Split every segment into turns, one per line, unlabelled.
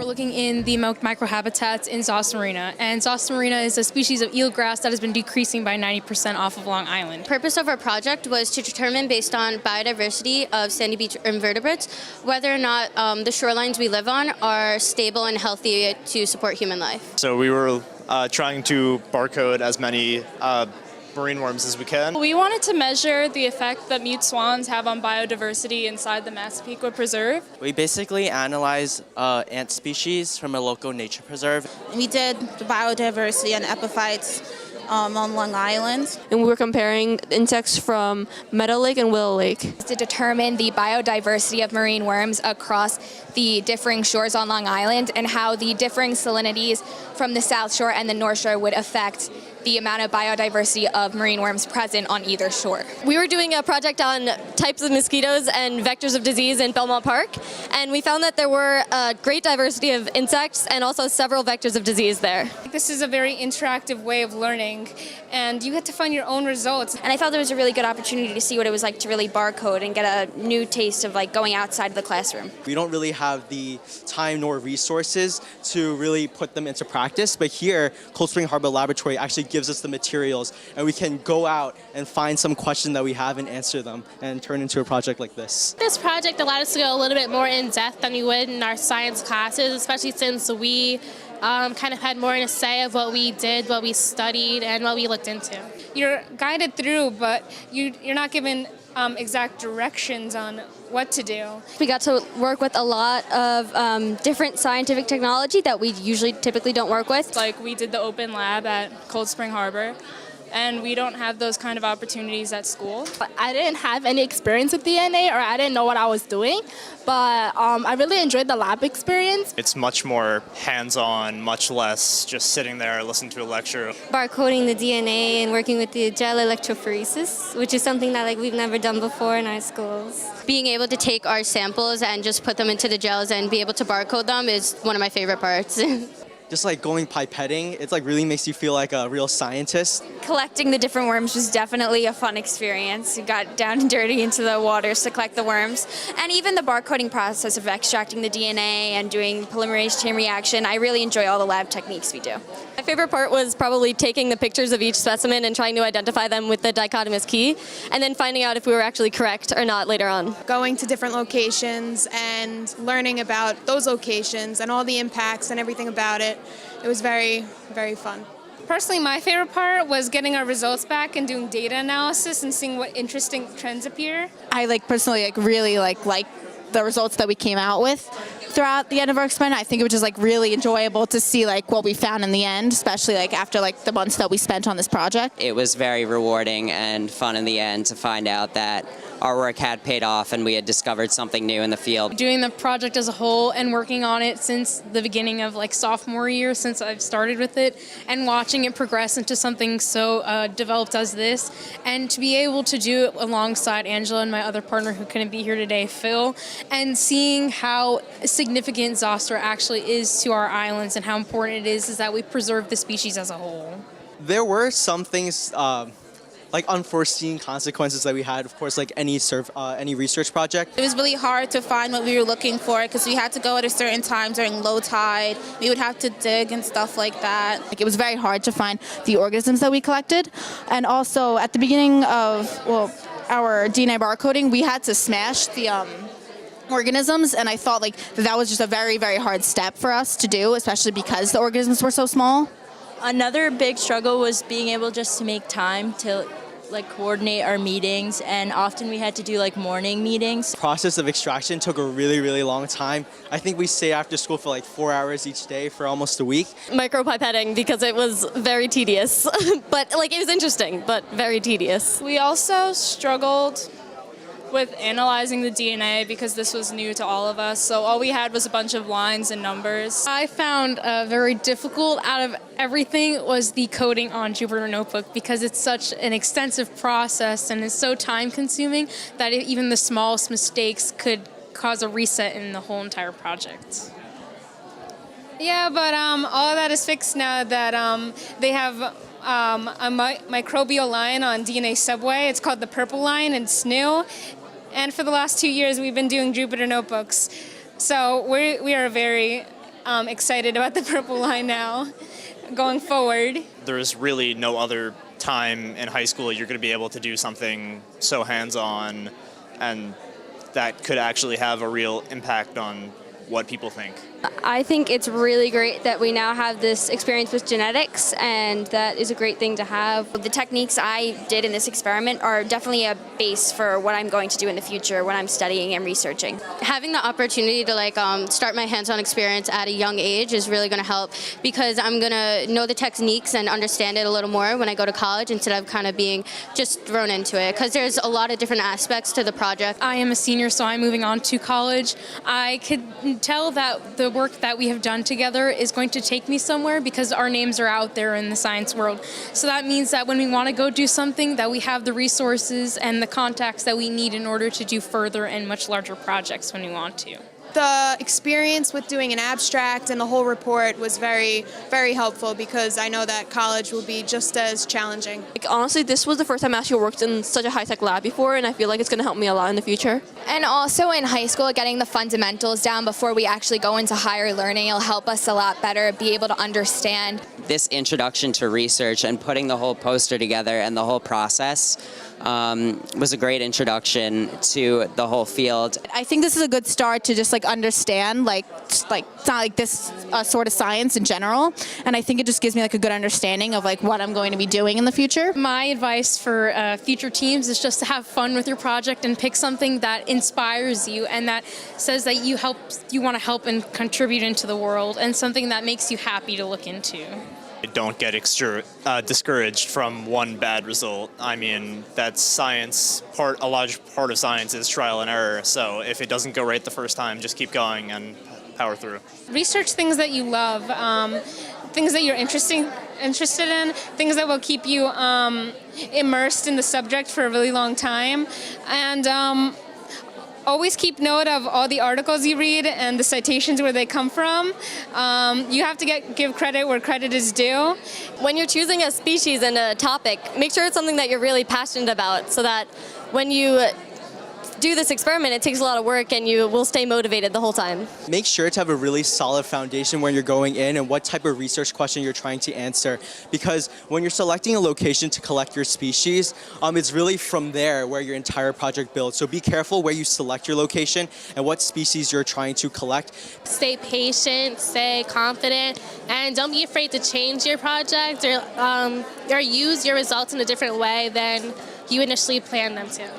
We're looking in the microhabitats in Zoss marina, and Zoss marina is a species of eelgrass that has been decreasing by 90% off of Long Island.
The purpose of our project was to determine, based on biodiversity of sandy beach invertebrates, whether or not the shorelines we live on are stable and healthy to support human life.
So we were trying to barcode as many marine worms as we can.
We wanted to measure the effect that mute swans have on biodiversity inside the Massapequa Preserve.
We basically analyzed ant species from a local nature preserve.
We did the biodiversity and epiphytes on Long Island.
And we were comparing insects from Meadow Lake and Willow Lake.
To determine the biodiversity of marine worms across the differing shores on Long Island and how the differing salinities from the South Shore and the North Shore would affect the amount of biodiversity of marine worms present on either shore.
We were doing a project on types of mosquitoes and vectors of disease in Belmont Park, and we found that there were a great diversity of insects and also several vectors of disease there.
This is a very interactive way of learning, and you get to find your own results.
And I felt there was a really good opportunity to see what it was like to really barcode and get a new taste of like going outside of the classroom.
We don't really have the time nor resources to really put them into practice, but here, Cold Spring Harbor Laboratory actually gives us the materials, and we can go out and find some question that we have and answer them and turn into a project like this.
This project allowed us to go a little bit more in depth than we would in our science classes, especially since we kind of had more in a say of what we did, what we studied, and what we looked into.
You're guided through, but you're not given exact directions on what to do.
We got to work with a lot of different scientific technology that we typically don't work with.
Like we did the open lab at Cold Spring Harbor, and we don't have those kind of opportunities at school.
I didn't have any experience with DNA, or I didn't know what I was doing, but I really enjoyed the lab experience.
It's much more hands-on, much less just sitting there listening to a lecture.
Barcoding the DNA and working with the gel electrophoresis, which is something that we've never done before in our schools. Being able to take our samples and just put them into the gels and be able to barcode them is one of my favorite parts.
Just like going pipetting, it really makes you feel like a real scientist.
Collecting the different worms was definitely a fun experience. We got down and dirty into the waters to collect the worms. And even the barcoding process of extracting the DNA and doing polymerase chain reaction, I really enjoy all the lab techniques we do.
My favorite part was probably taking the pictures of each specimen and trying to identify them with the dichotomous key, and then finding out if we were actually correct or not later on.
Going to different locations and learning about those locations and all the impacts and everything about it. It was very, very fun.
Personally, my favorite part was getting our results back and doing data analysis and seeing what interesting trends appear.
I personally really like the results that we came out with throughout the end of our experiment. I think it was just really enjoyable to see what we found in the end, especially after the months that we spent on this project.
It was very rewarding and fun in the end to find out that our work had paid off and we had discovered something new in the field.
Doing the project as a whole and working on it since the beginning of sophomore year, since I've started with it, and watching it progress into something so developed as this, and to be able to do it alongside Angela and my other partner who couldn't be here today, Phil, and seeing how significant Zoster actually is to our islands and how important it is that we preserve the species as a whole.
There were some things like unforeseen consequences that we had, of course, like any research project.
It was really hard to find what we were looking for because we had to go at a certain time during low tide. We would have to dig and stuff like that. It was very hard to find the organisms that we collected. And also at the beginning of our DNA barcoding, we had to smash the organisms, and I thought that was just a very, very hard step for us to do, especially because the organisms were so small.
Another big struggle was being able just to make time to coordinate our meetings, and often we had to do morning meetings.
The process of extraction took a really, really long time. I think we stayed after school for 4 hours each day for almost a week.
Micropipetting, because it was very tedious, but it was interesting, but very tedious.
We also struggled with analyzing the DNA because this was new to all of us, so all we had was a bunch of lines and numbers.
I found very difficult out of everything was the coding on Jupyter Notebook because it's such an extensive process and it's so time consuming that even the smallest mistakes could cause a reset in the whole entire project.
Yeah, but all of that is fixed now that they have a microbial line on DNA Subway. It's called the purple line, and it's new. And for the last 2 years, we've been doing Jupyter Notebooks. So we are very excited about the purple line now going forward.
There's really no other time in high school you're going to be able to do something so hands-on and that could actually have a real impact on what people think.
I think it's really great that we now have this experience with genetics, and that is a great thing to have.
The techniques I did in this experiment are definitely a base for what I'm going to do in the future when I'm studying and researching.
Having the opportunity to start my hands-on experience at a young age is really going to help, because I'm going to know the techniques and understand it a little more when I go to college instead of kind of being just thrown into it, because there's a lot of different aspects to the project.
I am a senior, so I'm moving on to college. I could tell that the work that we have done together is going to take me somewhere because our names are out there in the science world. So that means that when we want to go do something, that we have the resources and the contacts that we need in order to do further and much larger projects when we want to.
The experience with doing an abstract and the whole report was very, very helpful, because I know that college will be just as challenging.
Honestly, this was the first time I actually worked in such a high-tech lab before, and I feel like it's going to help me a lot in the future.
And also in high school, getting the fundamentals down before we actually go into higher learning will help us a lot better be able to understand.
This introduction to research and putting the whole poster together and the whole process was a great introduction to the whole field.
I think this is a good start to just understand it's not like this sort of science in general, and I think it just gives me a good understanding of what I'm going to be doing in the future.
My advice for future teams is just to have fun with your project and pick something that inspires you and that says that you want to help and contribute into the world, and something that makes you happy to look into.
Don't get discouraged from one bad result. I mean, that's science. A large part of science is trial and error. So if it doesn't go right the first time, just keep going and power through.
Research things that you love, things that you're interested in, things that will keep you immersed in the subject for a really long time, and always keep note of all the articles you read and the citations where they come from. You have to give credit where credit is due.
When you're choosing a species and a topic, make sure it's something that you're really passionate about, so that when you do this experiment, it takes a lot of work and you will stay motivated the whole time.
Make sure to have a really solid foundation when you're going in and what type of research question you're trying to answer, because when you're selecting a location to collect your species, it's really from there where your entire project builds. So be careful where you select your location and what species you're trying to collect.
Stay patient, stay confident, and don't be afraid to change your project or use your results in a different way than you initially planned them to.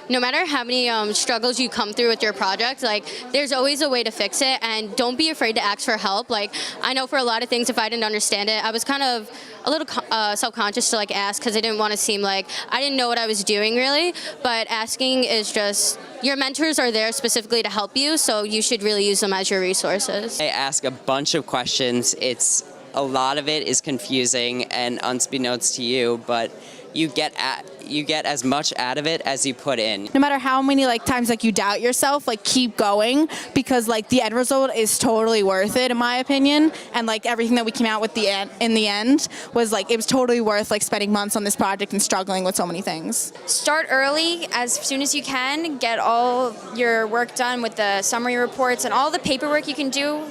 No matter how many struggles you come through with your project, there's always a way to fix it, and don't be afraid to ask for help. I know for a lot of things, if I didn't understand it, I was kind of a little self-conscious to ask, because I didn't want to seem like I didn't know what I was doing really. But asking is just, your mentors are there specifically to help you, so you should really use them as your resources.
I ask a bunch of questions. A lot of it is confusing and unbeknownst to you, but you get as much out of it as you put in.
No matter how many times you doubt yourself, keep going, because the end result is totally worth it in my opinion. And everything that we came out with in the end was it was totally worth spending months on this project and struggling with so many things.
Start early, as soon as you can. Get all your work done with the summary reports and all the paperwork you can do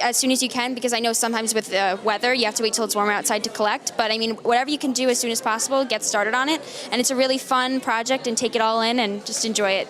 as soon as you can, because I know sometimes with the weather you have to wait till it's warmer outside to collect. But I mean, whatever you can do as soon as possible, get started on it. And it's a really fun project, and take it all in and just enjoy it.